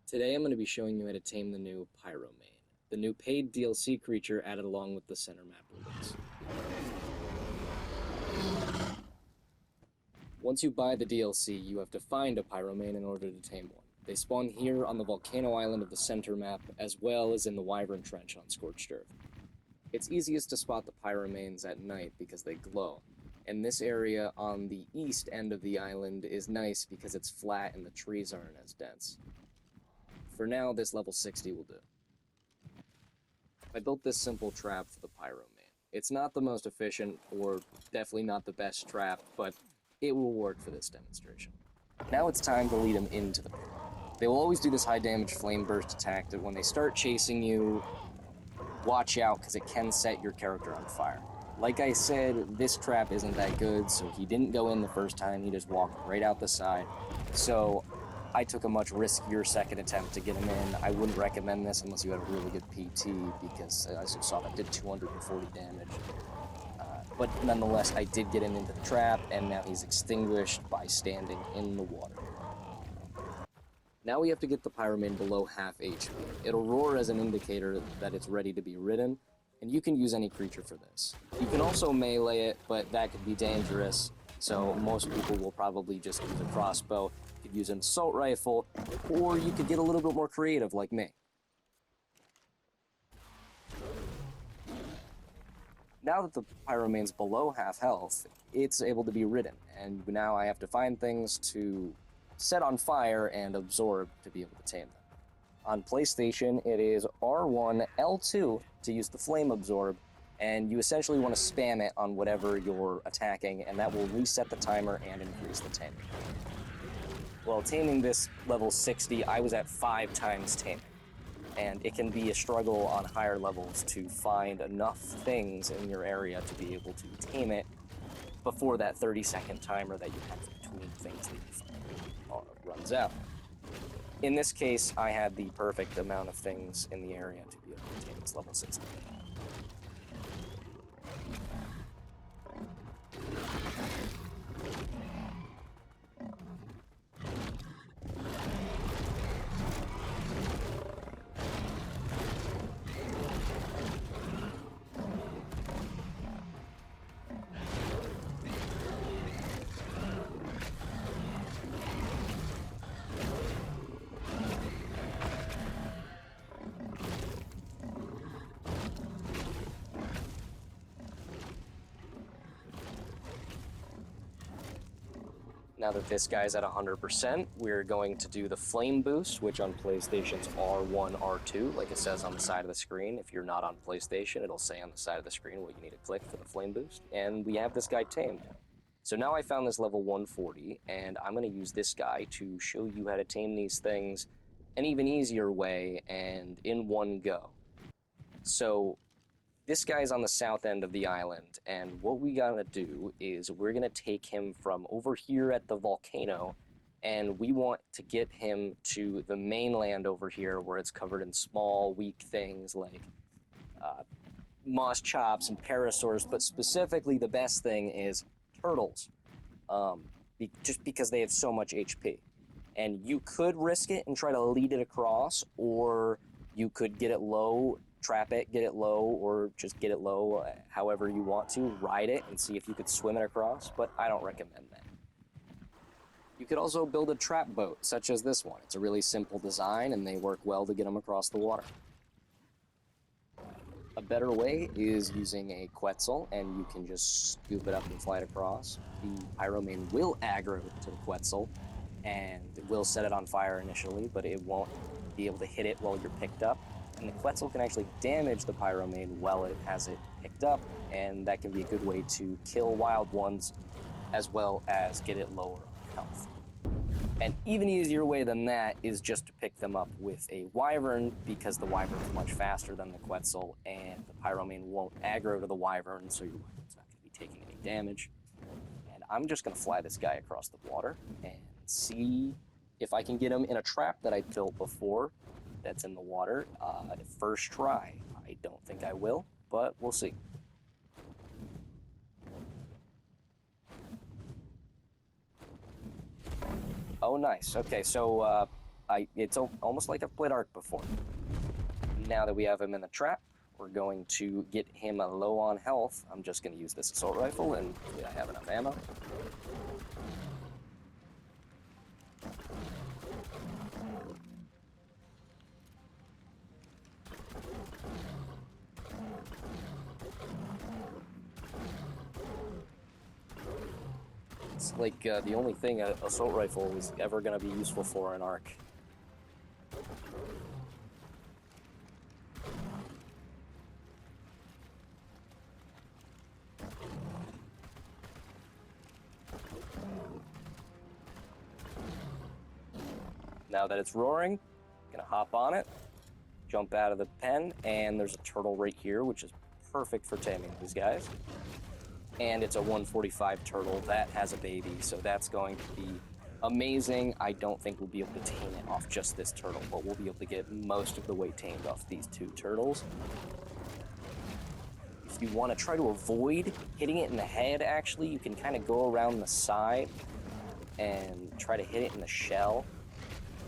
Today I'm going to be showing you how to tame the new Pyromane, the new paid DLC creature added along with the center map release. Once you buy the DLC, you have to find a Pyromane in order to tame one. They spawn here on the volcano island of the center map, as well as in the Wyvern Trench on Scorched Earth. It's easiest to spot the Pyromanes at night because they glow, and this area on the east end of the island is nice because it's flat and the trees aren't as dense. For now, this level 60 will do. I built this simple trap for the Pyromane. It's not the most efficient, or definitely not the best trap, but it will work for this demonstration. Now it's time to lead them into the pit. They will always do this high damage flame burst attack that when they start chasing you, watch out because it can set your character on fire. Like I said, this trap isn't that good, so he didn't go in the first time, he just walked right out the side. So I took a much riskier second attempt to get him in. I wouldn't recommend this unless you had a really good PT because, as you saw, that did 240 damage. But nonetheless, I did get him into the trap, and now he's extinguished by standing in the water. Now we have to get the Pyromane below half HP. It'll roar as an indicator that it's ready to be ridden, and you can use any creature for this. You can also melee it, but that could be dangerous, so most people will probably just use a crossbow. You could use an assault rifle, or you could get a little bit more creative like me. Now that the Pyromane's below half health, it's able to be ridden, and now I have to find things to set on fire and absorb to be able to tame them. On PlayStation, it is R1, L2 to use the flame absorb, and you essentially want to spam it on whatever you're attacking, and that will reset the timer and increase the taming. Well, taming this level 60, I was at 5 times taming, and it can be a struggle on higher levels to find enough things in your area to be able to tame it before that 30-second timer that you have between things that you find runs out. In this case, I had the perfect amount of things in the area to be able to tame this level 60. Now that this guy's at 100%, we're going to do the flame boost, which on PlayStation's R1, R2, like it says on the side of the screen. If you're not on PlayStation, it'll say on the side of the screen what you need to click for the flame boost. And we have this guy tamed. So now I found this level 140, and I'm going to use this guy to show you how to tame these things an even easier way and in one go. So this guy's on the south end of the island, and what we gotta do is we're gonna take him from over here at the volcano, and we want to get him to the mainland over here where it's covered in small, weak things like moss chops and parasaurs, but specifically the best thing is turtles, just because they have so much HP. And you could risk it and try to lead it across, or you could get it low, trap it, get it low, or just get it low however you want to, ride it and see if you could swim it across, but I don't recommend that. You could also build a trap boat, such as this one. It's a really simple design, and they work well to get them across the water. A better way is using a Quetzal, and you can just scoop it up and fly it across. The Pyromane will aggro to the Quetzal, and it will set it on fire initially, but it won't be able to hit it while you're picked up. And the Quetzal can actually damage the Pyromane while it has it picked up, and that can be a good way to kill wild ones, as well as get it lower on health. An even easier way than that is just to pick them up with a Wyvern, because the Wyvern is much faster than the Quetzal, and the Pyromane won't aggro to the Wyvern, so your Wyvern's not going to be taking any damage. And I'm just going to fly this guy across the water and see if I can get him in a trap that I built before that's in the water. First try. I don't think I will, but we'll see. Oh, nice. Okay, so It's almost like I've played ARK before. Now that we have him in the trap, we're going to get him low on health. I'm just going to use this assault rifle, and hopefully I have enough ammo. It's like the only thing an assault rifle is ever going to be useful for in ARK. Now that it's roaring, gonna hop on it, jump out of the pen, and there's a turtle right here, which is perfect for taming these guys. And it's a 145 turtle that has a baby, so that's going to be amazing. I don't think we'll be able to tame it off just this turtle, but we'll be able to get most of the weight tamed off these two turtles. If you want to try to avoid hitting it in the head, actually, you can kind of go around the side and try to hit it in the shell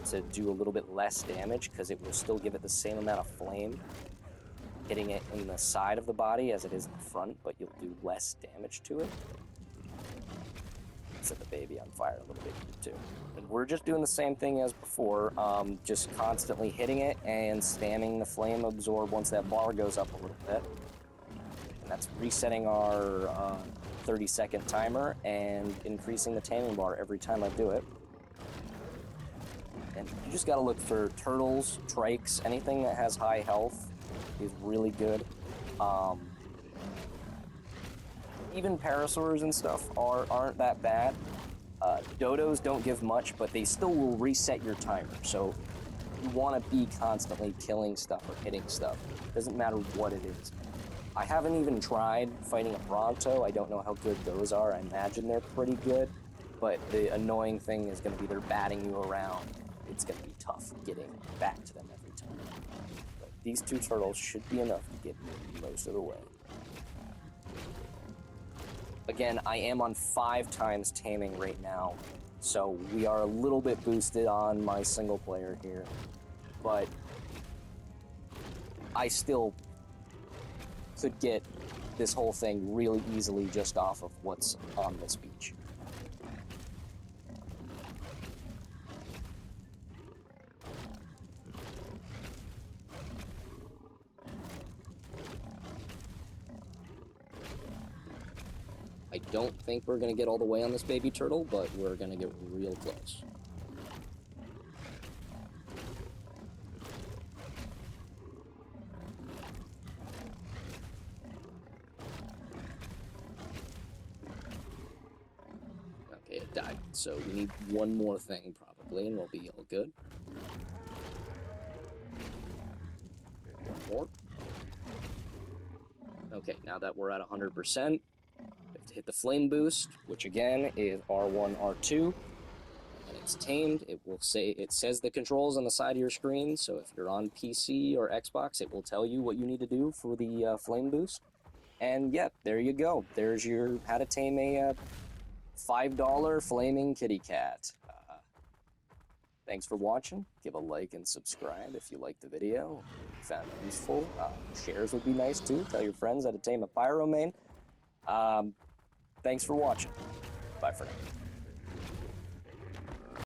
to do a little bit less damage, because it will still give it the same amount of flame hitting it in the side of the body as it is in the front, but you'll do less damage to it. Set the baby on fire a little bit too. And we're just doing the same thing as before, just constantly hitting it and spamming the flame absorb once that bar goes up a little bit. And that's resetting our 30-second timer and increasing the taming bar every time I do it. And you just gotta look for turtles, trikes, anything that has high health is really good. Even parasaurs and stuff aren't that bad. Dodos don't give much, but they still will reset your timer. So you want to be constantly killing stuff or hitting stuff. Doesn't matter what it is. I haven't even tried fighting a Bronto. I don't know how good those are. I imagine they're pretty good. But the annoying thing is going to be they're batting you around. It's going to be tough getting back to them every time. But these two turtles should be enough to get me most of the way. Again, I am on 5 times taming right now, so we are a little bit boosted on my single player here, but I still could get this whole thing really easily just off of what's on this beach. I don't think we're going to get all the way on this baby turtle, but we're going to get real close. Okay, it died. So we need one more thing, probably, and we'll be all good. One more. Okay, now that we're at 100%, to hit the flame boost, which again is R1, R2. When it's tamed, it says the controls on the side of your screen, so if you're on PC or Xbox, it will tell you what you need to do for the flame boost. And yeah, there you go. There's your how to tame a $5 flaming kitty cat. Thanks for watching. Give a like and subscribe if you liked the video, if you found it useful. Shares would be nice too. Tell your friends how to tame a Pyromane. Thanks for watching. Bye for now.